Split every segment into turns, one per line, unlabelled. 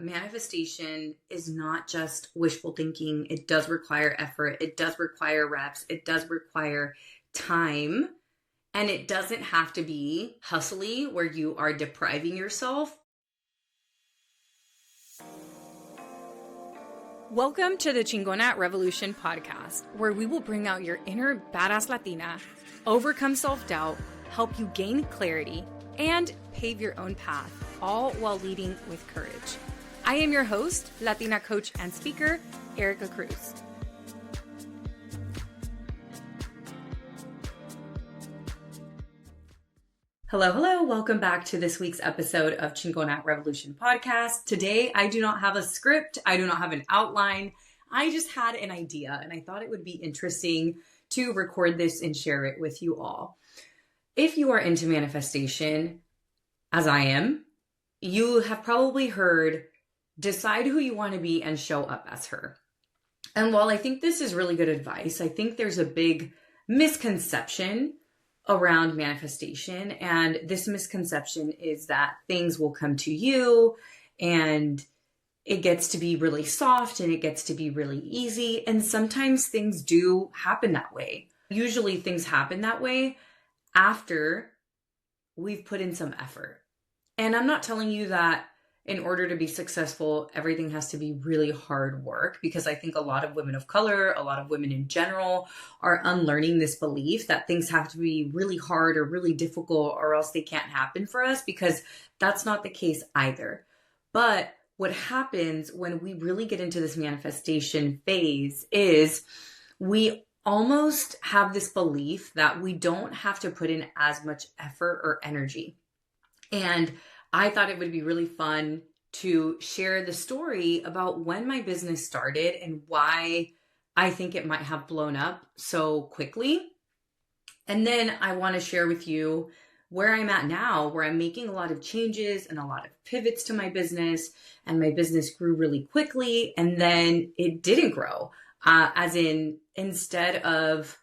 Manifestation is not just wishful thinking. It does require effort. It does require reps. It does require time. And it doesn't have to be hustly where you are depriving yourself. Welcome to the Chingona Revolution podcast, where we will bring out your inner badass Latina, overcome self-doubt, help you gain clarity, and pave your own path, all while leading with courage. I am your host, Latina coach and speaker, Erica Cruz. Hello. Welcome back to this week's episode of Chingona Revolution podcast. Today, I do not have a script. I do not have an outline. I just had an idea, and I thought it would be interesting to record this and share it with you all. If you are into manifestation, as I am, you have probably heard, decide who you want to be and show up as her. And while I think this is really good advice, I think there's a big misconception around manifestation. And this misconception is that things will come to you and it gets to be really soft and it gets to be really easy. And sometimes things do happen that way. Usually things happen that way after we've put in some effort. And I'm not telling you that in order to be successful, everything has to be really hard work, because I think a lot of women of color, a lot of women in general are unlearning this belief that things have to be really hard or really difficult or else they can't happen for us, because that's not the case either. But what happens when we really get into this manifestation phase is we almost have this belief that we don't have to put in as much effort or energy. And I thought it would be really fun to share the story about when my business started and why I think it might have blown up so quickly. And then I want to share with you where I'm at now, where I'm making a lot of changes and a lot of pivots to my business, and my business grew really quickly. And then it didn't grow, as in, instead of,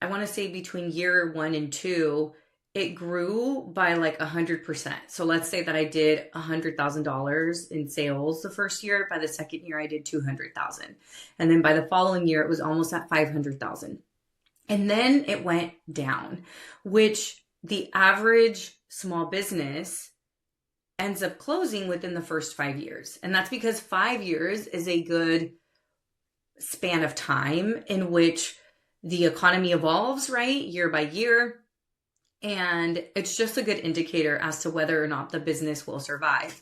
I want to say between year 1 and 2, it grew by like 100%. So let's say that I did $100,000 in sales the first year. By the second year, I did 200,000. And then by the following year, it was almost at 500,000. And then it went down, which the average small business ends up closing within the first 5 years. And that's because 5 years is a good span of time in which the economy evolves, right? Year by year. And it's just a good indicator as to whether or not the business will survive.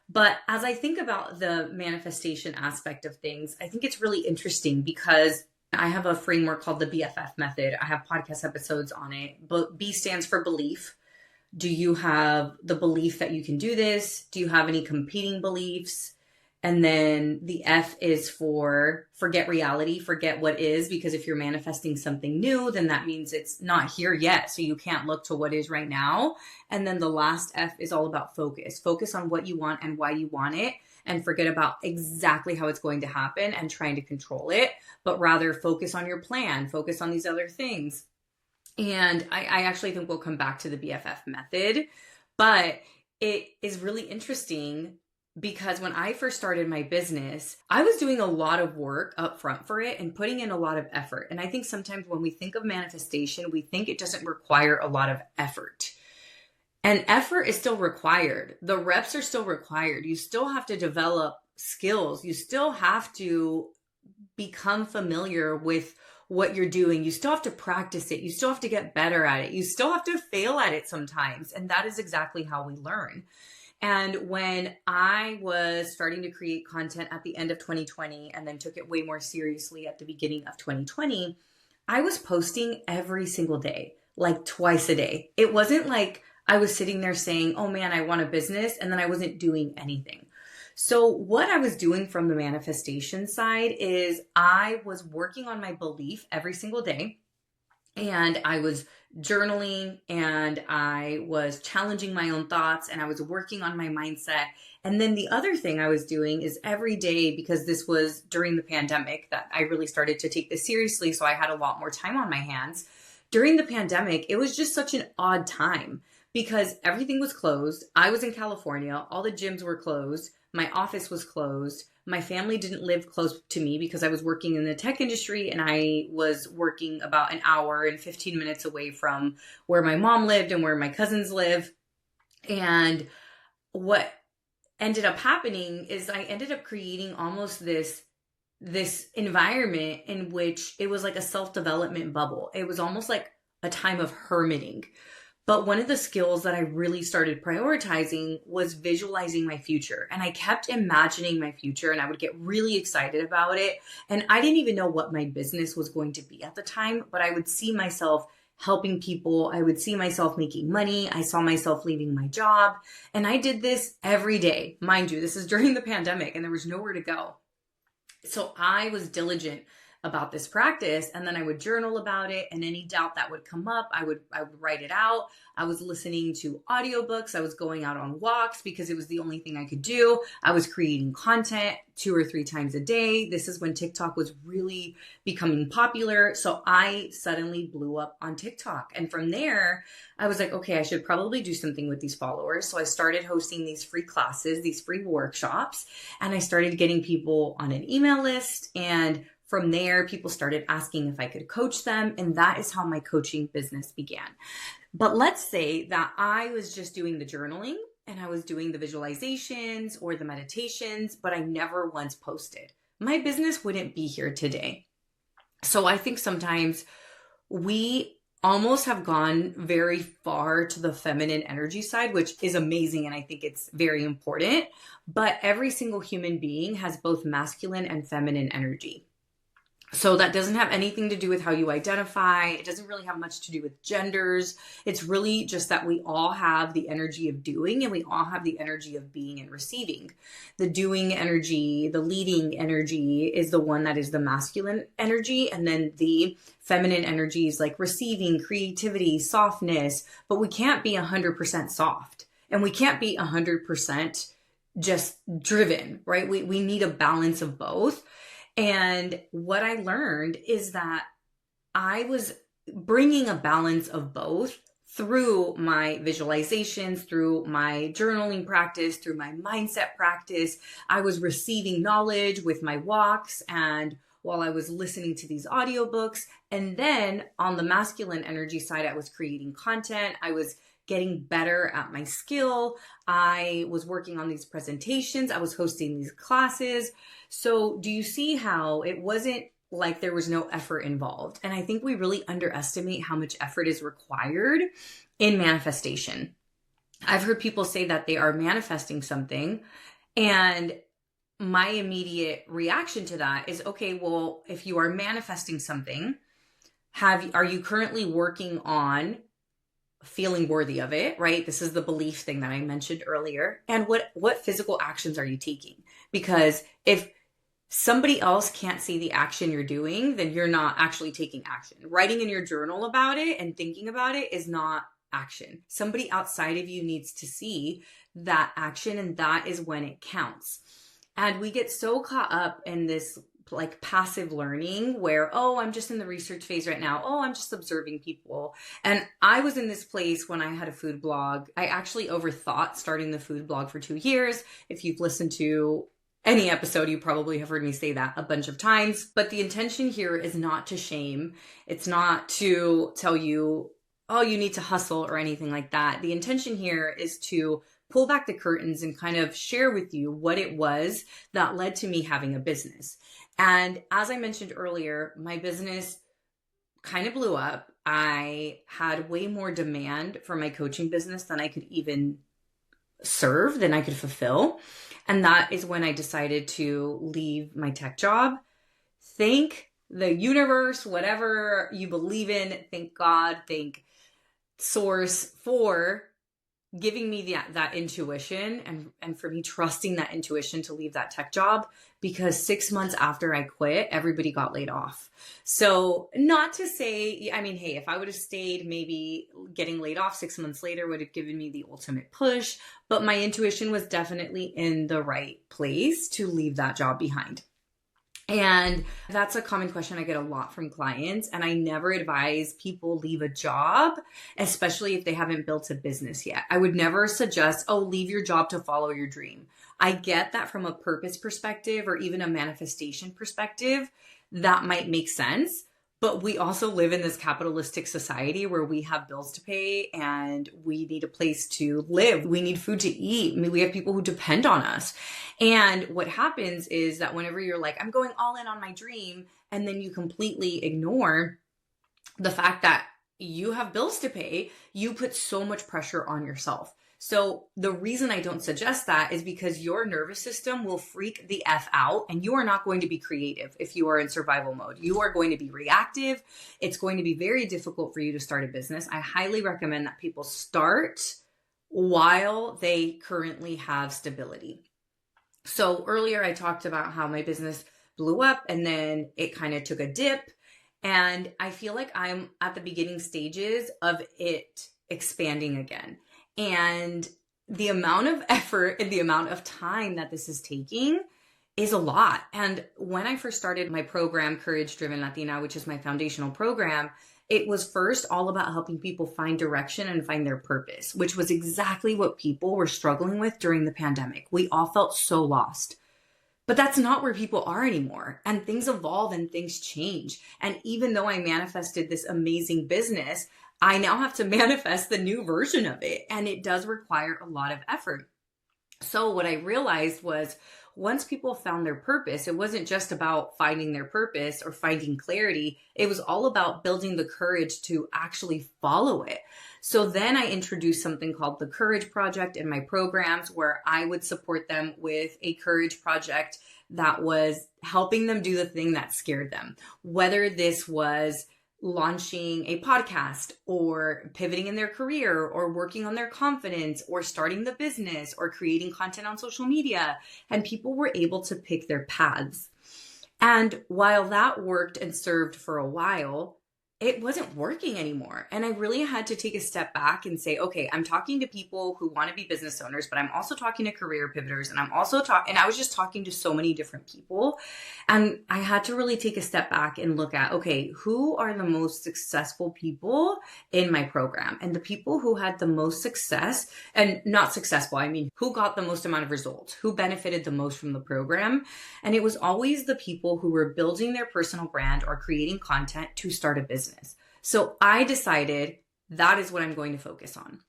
But as I think about the manifestation aspect of things, I think it's really interesting because I have a framework called the BFF method. I have podcast episodes on it. But B stands for belief. Do you have the belief that you can do this? Do you have any competing beliefs? And then the F is for forget reality, forget what is, because if you're manifesting something new, then that means it's not here yet. So you can't look to what is right now. And then the last F is all about focus. Focus on what you want and why you want it, and forget about exactly how it's going to happen and trying to control it, but rather focus on your plan, focus on these other things. And I actually think we'll come back to the BFF method, but it is really interesting because when I first started my business, I was doing a lot of work up front for it and putting in a lot of effort. And I think sometimes when we think of manifestation, we think it doesn't require a lot of effort. And effort is still required. The reps are still required. You still have to develop skills. You still have to become familiar with what you're doing. You still have to practice it. You still have to get better at it. You still have to fail at it sometimes. And that is exactly how we learn. And when I was starting to create content at the end of 2020 and then took it way more seriously at the beginning of 2020, I was posting every single day, like twice a day. It wasn't like I was sitting there saying, oh man, I want a business, and then I wasn't doing anything. So what I was doing from the manifestation side is I was working on my belief every single day. And I was journaling and I was challenging my own thoughts and I was working on my mindset. And then the other thing I was doing is every day, because this was during the pandemic that I really started to take this seriously. So I had a lot more time on my hands. During the pandemic, it was just such an odd time because everything was closed. I was in California. All the gyms were closed. My office was closed. My family didn't live close to me because I was working in the tech industry, and I was working about an hour and 15 minutes away from where my mom lived and where my cousins live. And what ended up happening is I ended up creating almost this environment in which it was like a self-development bubble. It was almost like a time of hermiting. But one of the skills that I really started prioritizing was visualizing my future. And I kept imagining my future, and I would get really excited about it. And I didn't even know what my business was going to be at the time, but I would see myself helping people. I would see myself making money. I saw myself leaving my job. And I did this every day. Mind you, this is during the pandemic and there was nowhere to go. So I was diligent about this practice, and then I would journal about it, and any doubt that would come up, I would write it out. I was listening to audiobooks. I was going out on walks because it was the only thing I could do. I was creating content 2 or 3 times a day. This is when TikTok was really becoming popular. So I suddenly blew up on TikTok. And from there, I was like, okay, I should probably do something with these followers. So I started hosting these free classes, these free workshops, and I started getting people on an email list. And from there, people started asking if I could coach them. And that is how my coaching business began. But let's say that I was just doing the journaling and I was doing the visualizations or the meditations, but I never once posted. My business wouldn't be here today. So I think sometimes we almost have gone very far to the feminine energy side, which is amazing. And I think it's very important. But every single human being has both masculine and feminine energy. So that doesn't have anything to do with how you identify. It doesn't really have much to do with genders. It's really just that we all have the energy of doing, and we all have the energy of being and receiving. The doing energy, the leading energy is the one that is the masculine energy. And then the feminine energies like receiving, creativity, softness. But we can't be 100% soft, and we can't be 100% just driven, right? We need a balance of both. And what I learned is that I was bringing a balance of both through my visualizations, through my journaling practice, through my mindset practice. I was receiving knowledge with my walks and while I was listening to these audiobooks. And then on the masculine energy side, I was creating content. I was getting better at my skill. I was working on these presentations. I was hosting these classes. So do you see how it wasn't like there was no effort involved? And I think we really underestimate how much effort is required in manifestation. I've heard people say that they are manifesting something, and my immediate reaction to that is, okay, well, if you are manifesting something, are you currently working on feeling worthy of it, right? This is the belief thing that I mentioned earlier. And what physical actions are you taking? Because if somebody else can't see the action you're doing, then you're not actually taking action. Writing in your journal about it and thinking about it is not action. Somebody outside of you needs to see that action, and that is when it counts. And we get so caught up in this like passive learning where, oh, I'm just in the research phase right now. Oh, I'm just observing people. And I was in this place when I had a food blog. I actually overthought starting the food blog for 2 years. If you've listened to any episode, you probably have heard me say that a bunch of times. But the intention here is not to shame. It's not to tell you, oh, you need to hustle or anything like that. The intention here is to pull back the curtains and kind of share with you what it was that led to me having a business. And as I mentioned earlier, my business kind of blew up. I had way more demand for my coaching business than I could even serve, than I could fulfill. And that is when I decided to leave my tech job. Thank the universe, whatever you believe in, thank God, thank Source for giving me that intuition and for me trusting that intuition to leave that tech job, because 6 months after I quit, everybody got laid off. So not to say, I mean, hey, if I would have stayed, maybe getting laid off 6 months later would have given me the ultimate push, but my intuition was definitely in the right place to leave that job behind. And that's a common question I get a lot from clients. And I never advise people leave a job, especially if they haven't built a business yet. I would never suggest, oh, leave your job to follow your dream. I get that from a purpose perspective or even a manifestation perspective, that might make sense. But we also live in this capitalistic society where we have bills to pay and we need a place to live. We need food to eat. I mean, we have people who depend on us. And what happens is that whenever you're like, I'm going all in on my dream, and then you completely ignore the fact that you have bills to pay, you put so much pressure on yourself. So the reason I don't suggest that is because your nervous system will freak the F out, and you are not going to be creative if you are in survival mode. You are going to be reactive. It's going to be very difficult for you to start a business. I highly recommend that people start while they currently have stability. So earlier I talked about how my business blew up and then it kind of took a dip. And I feel like I'm at the beginning stages of it expanding again. And the amount of effort and the amount of time that this is taking is a lot. And when I first started my program, Courage Driven Latina, which is my foundational program, it was first all about helping people find direction and find their purpose, which was exactly what people were struggling with during the pandemic. We all felt so lost. But that's not where people are anymore. And things evolve and things change. And even though I manifested this amazing business, I now have to manifest the new version of it. And it does require a lot of effort. So what I realized was once people found their purpose, it wasn't just about finding their purpose or finding clarity. It was all about building the courage to actually follow it. So then I introduced something called the Courage Project in my programs, where I would support them with a courage project that was helping them do the thing that scared them. Whether this was launching a podcast or pivoting in their career or working on their confidence or starting the business or creating content on social media. And people were able to pick their paths. And while that worked and served for a while, it wasn't working anymore. And I really had to take a step back and say, okay, I'm talking to people who want to be business owners, but I'm also talking to career pivoters. And I was just talking to so many different people. And I had to really take a step back and look at, okay, who are the most successful people in my program? And the people who had the most success, and not successful, I mean, who got the most amount of results, who benefited the most from the program. And it was always the people who were building their personal brand or creating content to start a business. So I decided that is what I'm going to focus on.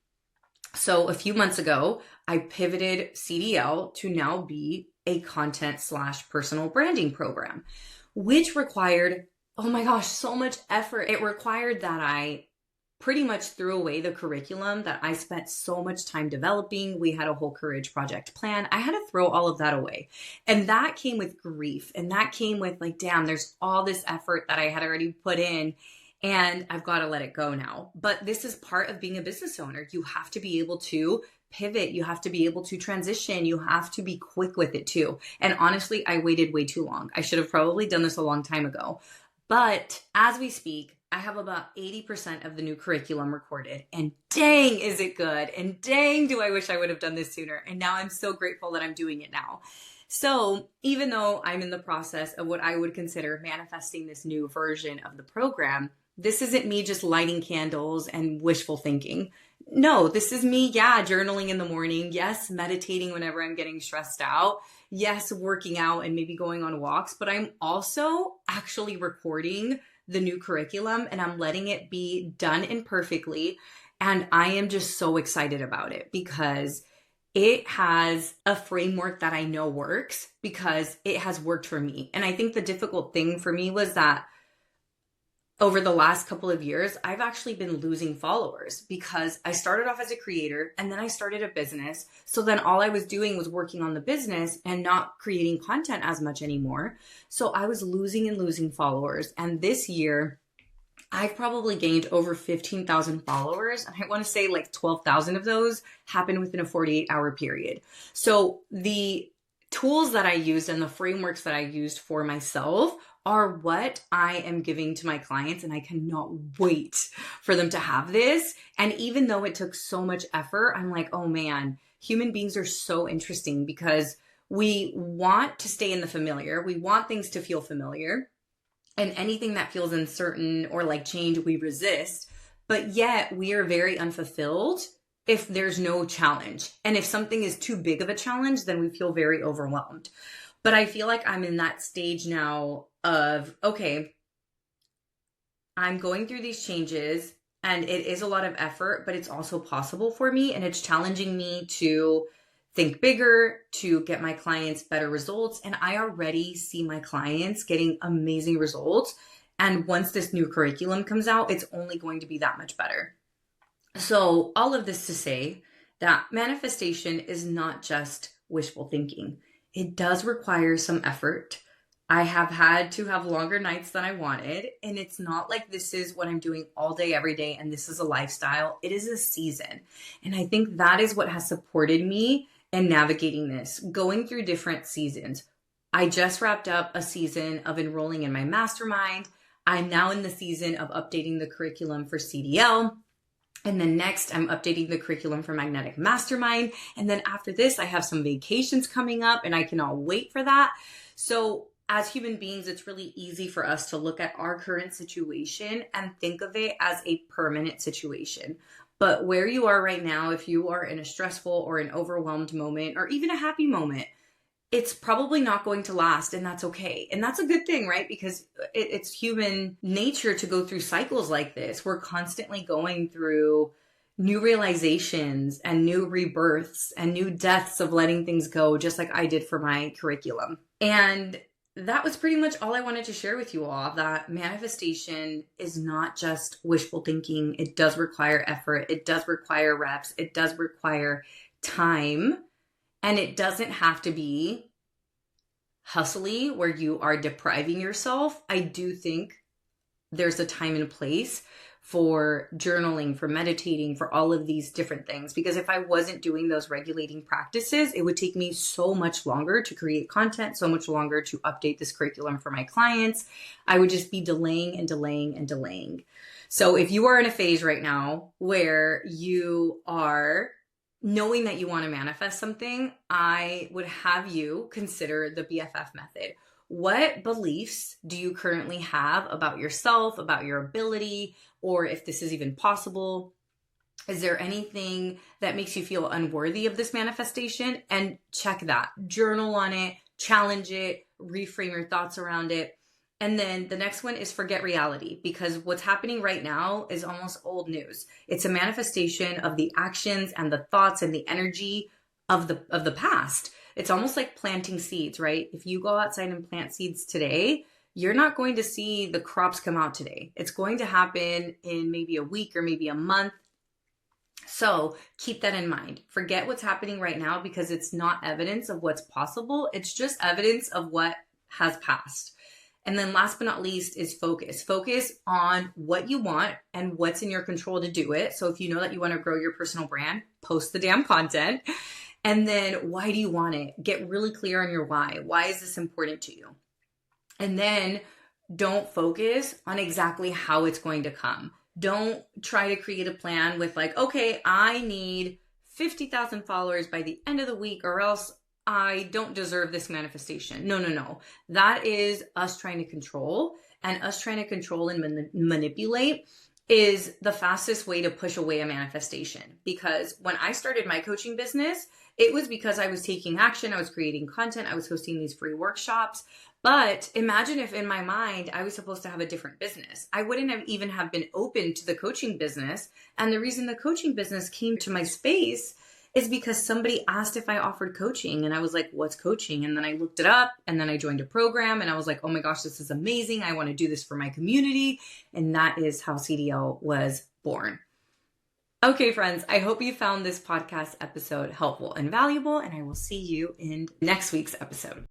So a few months ago, I pivoted CDL to now be a content/personal branding program, which required, oh my gosh, so much effort. It required that I pretty much threw away the curriculum that I spent so much time developing. We had a whole Courage Project plan. I had to throw all of that away. And that came with grief. And that came with like, damn, there's all this effort that I had already put in. And I've got to let it go now. But this is part of being a business owner. You have to be able to pivot. You have to be able to transition. You have to be quick with it too. And honestly, I waited way too long. I should have probably done this a long time ago. But as we speak, I have about 80% of the new curriculum recorded. And dang, is it good. And dang, do I wish I would have done this sooner. And now I'm so grateful that I'm doing it now. So even though I'm in the process of what I would consider manifesting this new version of the program, this isn't me just lighting candles and wishful thinking. No, this is me, journaling in the morning. Yes, meditating whenever I'm getting stressed out. Yes, working out and maybe going on walks. But I'm also actually recording the new curriculum and I'm letting it be done imperfectly. And I am just so excited about it because it has a framework that I know works because it has worked for me. And I think the difficult thing for me was that over the last couple of years, I've actually been losing followers because I started off as a creator and then I started a business. So then all I was doing was working on the business and not creating content as much anymore. So I was losing followers. And this year, I've probably gained over 15,000 followers. And I want to say like 12,000 of those happened within a 48-hour period. So the tools that I used and the frameworks that I used for myself are what I am giving to my clients. And I cannot wait for them to have this. And even though it took so much effort, I'm like, oh man, human beings are so interesting because We want to stay in the familiar. We want things to feel familiar. And anything that feels uncertain or like change, we resist. But yet we are very unfulfilled if there's no challenge. And if something is too big of a challenge, then we feel very overwhelmed. But I feel like I'm in that stage now of, okay, I'm going through these changes and it is a lot of effort, but it's also possible for me. And it's challenging me to think bigger, to get my clients better results. And I already see my clients getting amazing results. And once this new curriculum comes out, it's only going to be that much better. So all of this to say that manifestation is not just wishful thinking. It does require some effort. I have had to have longer nights than I wanted. And it's not like this is what I'm doing all day, every day, and this is a lifestyle. It is a season. And I think that is what has supported me in navigating this, going through different seasons. I just wrapped up a season of enrolling in my mastermind. I'm now in the season of updating the curriculum for CDL. And then next, I'm updating the curriculum for Magnetic Mastermind. And then after this, I have some vacations coming up and I cannot wait for that. So as human beings, it's really easy for us to look at our current situation and think of it as a permanent situation. But where you are right now, if you are in a stressful or an overwhelmed moment, or even a happy moment, it's probably not going to last, and that's okay. And that's a good thing, right? Because it's human nature to go through cycles like this. We're constantly going through new realizations and new rebirths and new deaths of letting things go, just like I did for my curriculum. And that was pretty much all I wanted to share with you all, that manifestation is not just wishful thinking. It does require effort. It does require reps. It does require time. And it doesn't have to be hustly where you are depriving yourself. I do think there's a time and place for journaling, for meditating, for all of these different things. Because if I wasn't doing those regulating practices, it would take me so much longer to create content, so much longer to update this curriculum for my clients. I would just be delaying and delaying and delaying. So if you are in a phase right now where you are knowing that you want to manifest something, I would have you consider the BFF method. What beliefs do you currently have about yourself, about your ability, or if this is even possible? Is there anything that makes you feel unworthy of this manifestation? And check that. Journal on it, challenge it, reframe your thoughts around it. And then the next one is forget reality, because what's happening right now is almost old news. It's a manifestation of the actions and the thoughts and the energy of the past. It's almost like planting seeds, right? If you go outside and plant seeds today, you're not going to see the crops come out today. It's going to happen in maybe a week or maybe a month. So keep that in mind. Forget what's happening right now, because it's not evidence of what's possible. It's just evidence of what has passed. And then last but not least is focus. Focus on what you want and what's in your control to do it. So if you know that you want to grow your personal brand, post the damn content. And then why do you want it? Get really clear on your why. Why is this important to you? And then don't focus on exactly how it's going to come. Don't try to create a plan with like, okay, I need 50,000 followers by the end of the week or else I don't deserve this manifestation. No. That is us trying to control, and us trying to control and manipulate is the fastest way to push away a manifestation. Because when I started my coaching business, it was because I was taking action. I was creating content. I was hosting these free workshops. But imagine if in my mind, I was supposed to have a different business. I wouldn't have even have been open to the coaching business. And the reason the coaching business came to my space is because somebody asked if I offered coaching, and I was like, what's coaching? And then I looked it up, and then I joined a program, and I was like, oh my gosh, this is amazing. I want to do this for my community. And that is how CDL was born. Okay, friends, I hope you found this podcast episode helpful and valuable, and I will see you in next week's episode.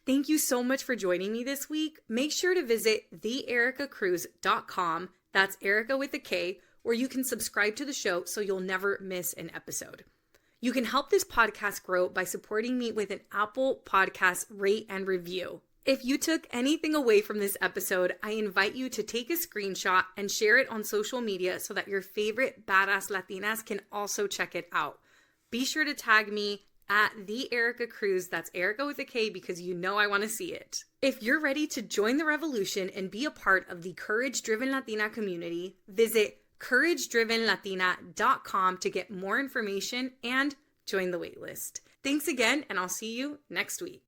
Thank you so much for joining me this week. Make sure to visit theericacruz.com. That's Erica with a K, where you can subscribe to the show so you'll never miss an episode. You can help this podcast grow by supporting me with an Apple Podcast rate and review. If you took anything away from this episode, I invite you to take a screenshot and share it on social media so that your favorite badass Latinas can also check it out. Be sure to tag me at the Erica Cruz. That's Erica with a K because you know I want to see it. If you're ready to join the revolution and be a part of the Courage Driven Latina community, visit couragedrivenlatina.com to get more information and join the waitlist. Thanks again, and I'll see you next week.